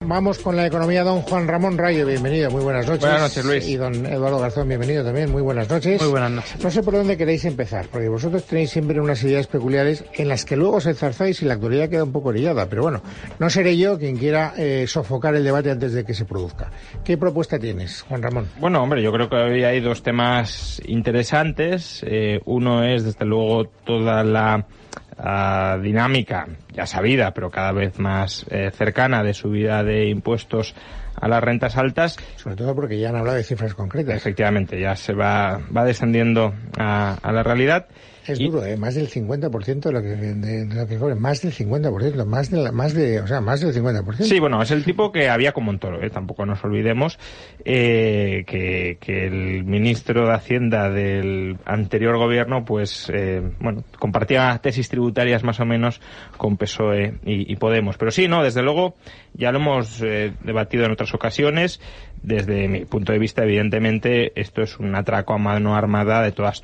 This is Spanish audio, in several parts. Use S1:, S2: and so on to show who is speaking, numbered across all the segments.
S1: Vamos con la economía. Don Juan Ramón Rayo, bienvenido, muy buenas noches.
S2: Buenas noches, Luis.
S1: Y don Eduardo Garzón, bienvenido también, muy buenas noches.
S2: Muy buenas noches.
S1: No sé por dónde queréis empezar, porque vosotros tenéis siempre unas ideas peculiares en las que luego os enzarzáis y la actualidad queda un poco orillada, pero bueno, no seré yo quien quiera sofocar el debate antes de que se produzca. ¿Qué propuesta tienes, Juan Ramón?
S2: Bueno, hombre, yo creo que hoy hay dos temas interesantes. Uno es, desde luego, toda la dinámica ya sabida, pero cada vez más cercana, de subida de impuestos a las rentas altas.
S1: Sobre todo porque ya han hablado de cifras concretas.
S2: Efectivamente, ya se va descendiendo a la realidad.
S1: Es duro, más del 50% de lo que cobren, más del 50%, más del 50%.
S2: Sí, bueno, es el tipo que había con Montoro, tampoco nos olvidemos que el ministro de Hacienda del anterior gobierno, pues, compartía tesis tributarias más o menos con PSOE y Podemos. Pero sí, no, desde luego, ya lo hemos debatido en otras ocasiones. Desde mi punto de vista, evidentemente, esto es un atraco a mano armada de todas.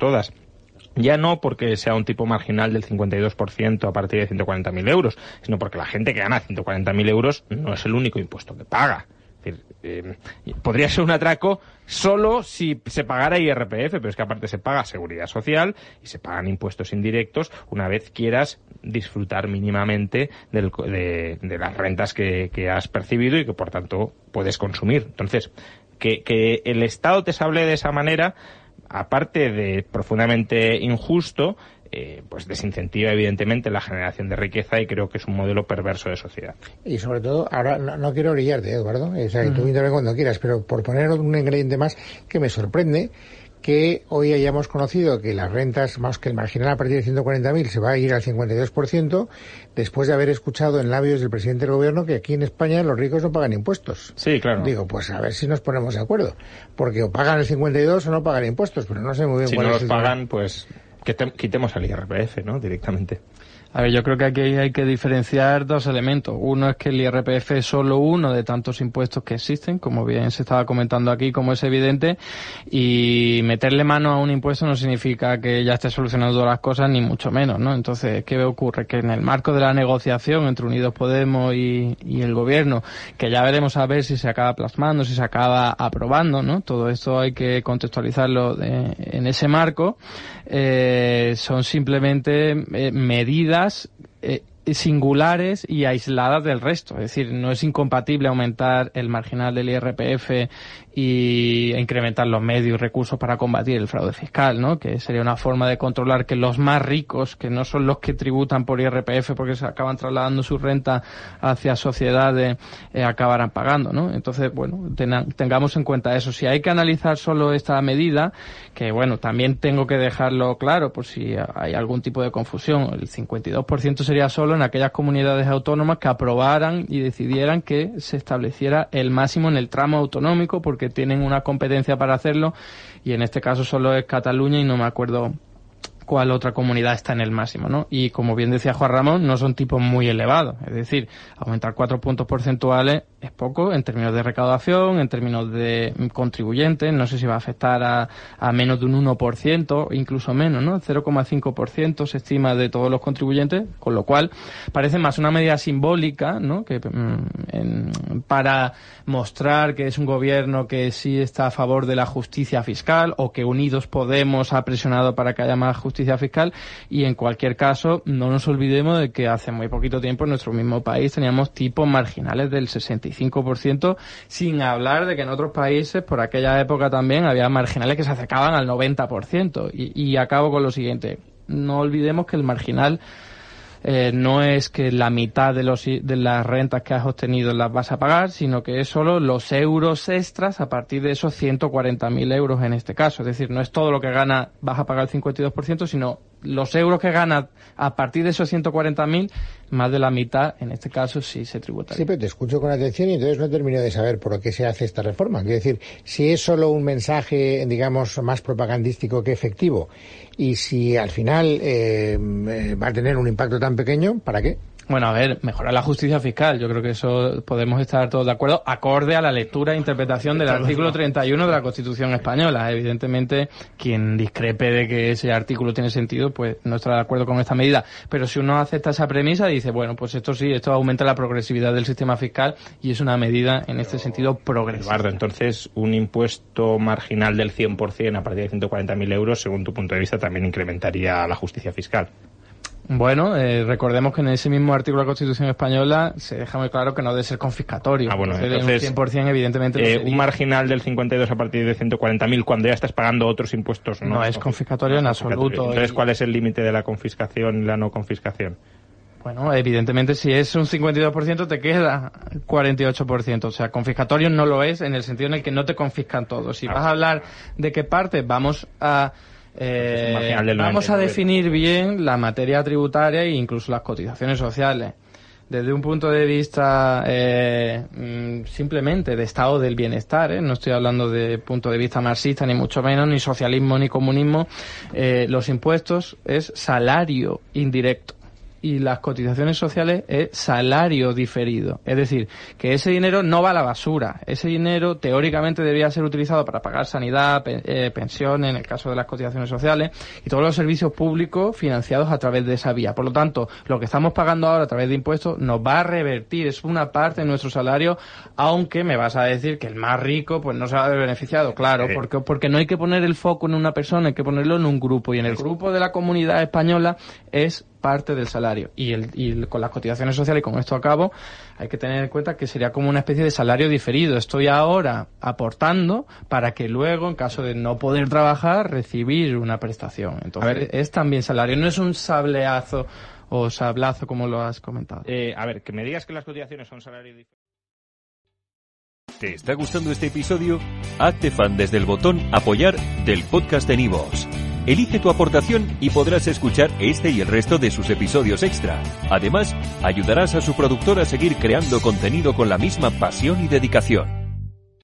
S2: Ya no porque sea un tipo marginal del 52% a partir de 140.000 euros, sino porque la gente que gana 140.000 euros no es el único impuesto que paga. Es decir, podría ser un atraco solo si se pagara IRPF, pero es que aparte se paga seguridad social y se pagan impuestos indirectos una vez quieras disfrutar mínimamente de las rentas que has percibido y que por tanto puedes consumir. Entonces, que el Estado te hable de esa manera, aparte de profundamente injusto, pues desincentiva evidentemente la generación de riqueza, y creo que es un modelo perverso de sociedad.
S1: Y sobre todo, ahora no quiero orillarte, Eduardo, o sea, tú interven cuando quieras, pero por poner un ingrediente más que me sorprende, que hoy hayamos conocido que las rentas, más que el marginal a partir de 140.000 se va a ir al 52%, después de haber escuchado en labios del presidente del gobierno que aquí en España los ricos no pagan impuestos.
S2: Sí, claro.
S1: Digo, pues a ver si nos ponemos de acuerdo, porque o pagan el 52 o no pagan impuestos, pero no sé muy bien
S2: si
S1: cuál
S2: no
S1: es
S2: los pagan, pues quitemos el IRPF, ¿no?, directamente.
S3: A ver, yo creo que aquí hay que diferenciar dos elementos. Uno es que el IRPF es solo uno de tantos impuestos que existen, como bien se estaba comentando aquí, como es evidente, y meterle mano a un impuesto no significa que ya esté solucionando todas las cosas, ni mucho menos, ¿no? Entonces, ¿qué ocurre? Que en el marco de la negociación entre Unidos Podemos y el gobierno, que ya veremos a ver si se acaba plasmando, si se acaba aprobando, ¿no? Todo esto hay que contextualizarlo en ese marco. Son simplemente medidas singulares y aisladas del resto. Es decir, no es incompatible aumentar el marginal del IRPF y incrementar los medios y recursos para combatir el fraude fiscal, ¿no? Que sería una forma de controlar que los más ricos, que no son los que tributan por IRPF porque se acaban trasladando su renta hacia sociedades, acabarán pagando, ¿no? Entonces, bueno, tengamos en cuenta eso. Si hay que analizar solo esta medida, que bueno, también tengo que dejarlo claro por si hay algún tipo de confusión, el 52% sería solo en aquellas comunidades autónomas que aprobaran y decidieran que se estableciera el máximo en el tramo autonómico, porque tienen una competencia para hacerlo, y en este caso solo es Cataluña y no me acuerdo cuál otra comunidad está en el máximo, ¿no? Y como bien decía Juan Ramón, no son tipos muy elevados, es decir, aumentar 4 puntos porcentuales es poco en términos de recaudación, en términos de contribuyentes, no sé si va a afectar a menos de un 1%, incluso menos, ¿no? 0,5% se estima de todos los contribuyentes, con lo cual parece más una medida simbólica, ¿no? Que para mostrar que es un gobierno que sí está a favor de la justicia fiscal, o que Unidos Podemos ha presionado para que haya más justicia fiscal, y en cualquier caso no nos olvidemos de que hace muy poquito tiempo en nuestro mismo país teníamos tipos marginales del 65%, sin hablar de que en otros países por aquella época también había marginales que se acercaban al 90%. Y acabo con lo siguiente: no olvidemos que el marginal no es que la mitad de las rentas que has obtenido las vas a pagar, sino que es solo los euros extras a partir de esos 140.000 euros en este caso. Es decir, no es todo lo que gana vas a pagar el 52%, sino los euros que ganas a partir de esos 140.000, más de la mitad, en este caso, sí se tributa.
S1: Sí, pero te escucho con atención y entonces no termino de saber por qué se hace esta reforma. Quiero decir, si es solo un mensaje, digamos, más propagandístico que efectivo, y si al final va a tener un impacto tan pequeño, ¿para qué?
S3: Bueno, a ver, mejorar la justicia fiscal. Yo creo que eso podemos estar todos de acuerdo, acorde a la lectura e interpretación del artículo 31 de la Constitución española. Evidentemente, quien discrepe de que ese artículo tiene sentido, pues no estará de acuerdo con esta medida. Pero si uno acepta esa premisa, dice, bueno, pues esto sí, esto aumenta la progresividad del sistema fiscal y es una medida en este sentido progresiva.
S2: Eduardo, entonces, un impuesto marginal del 100% a partir de 140.000 euros, según tu punto de vista, también incrementaría la justicia fiscal.
S3: Bueno, recordemos que en ese mismo artículo de la Constitución española se deja muy claro que no debe ser confiscatorio.
S2: Bueno, entonces,
S3: un 100% evidentemente
S2: un marginal del 52 a partir de 140.000 cuando ya estás pagando otros impuestos.
S3: No es confiscatorio en absoluto.
S2: Entonces, ¿cuál es el límite de la confiscación y la no confiscación?
S3: Bueno, evidentemente si es un 52% te queda 48%. O sea, confiscatorio no lo es en el sentido en el que no te confiscan todo. Si vas a hablar de qué parte, vamos a definir bien la materia tributaria e incluso las cotizaciones sociales. Desde un punto de vista simplemente de estado del bienestar, no estoy hablando de punto de vista marxista, ni mucho menos, ni socialismo, ni comunismo, los impuestos es salario indirecto. Y las cotizaciones sociales es salario diferido. Es decir, que ese dinero no va a la basura. Ese dinero teóricamente debería ser utilizado para pagar sanidad, pensiones, en el caso de las cotizaciones sociales, y todos los servicios públicos financiados a través de esa vía. Por lo tanto, lo que estamos pagando ahora a través de impuestos nos va a revertir. Es una parte de nuestro salario, aunque me vas a decir que el más rico pues no se va a ver beneficiado. Claro, porque no hay que poner el foco en una persona, hay que ponerlo en un grupo. Y en el grupo de la comunidad española es parte del salario y con las cotizaciones sociales, y con esto acabo, hay que tener en cuenta que sería como una especie de salario diferido. Estoy ahora aportando para que luego, en caso de no poder trabajar, recibir una prestación. Entonces, es también salario, no es un sableazo o sablazo como lo has comentado.
S2: A ver, que me digas que las cotizaciones son salario diferido.
S4: ¿Te está gustando este episodio? Hazte fan desde el botón Apoyar del podcast de Nivos. Elige tu aportación y podrás escuchar este y el resto de sus episodios extra. Además, ayudarás a su productor a seguir creando contenido con la misma pasión y dedicación.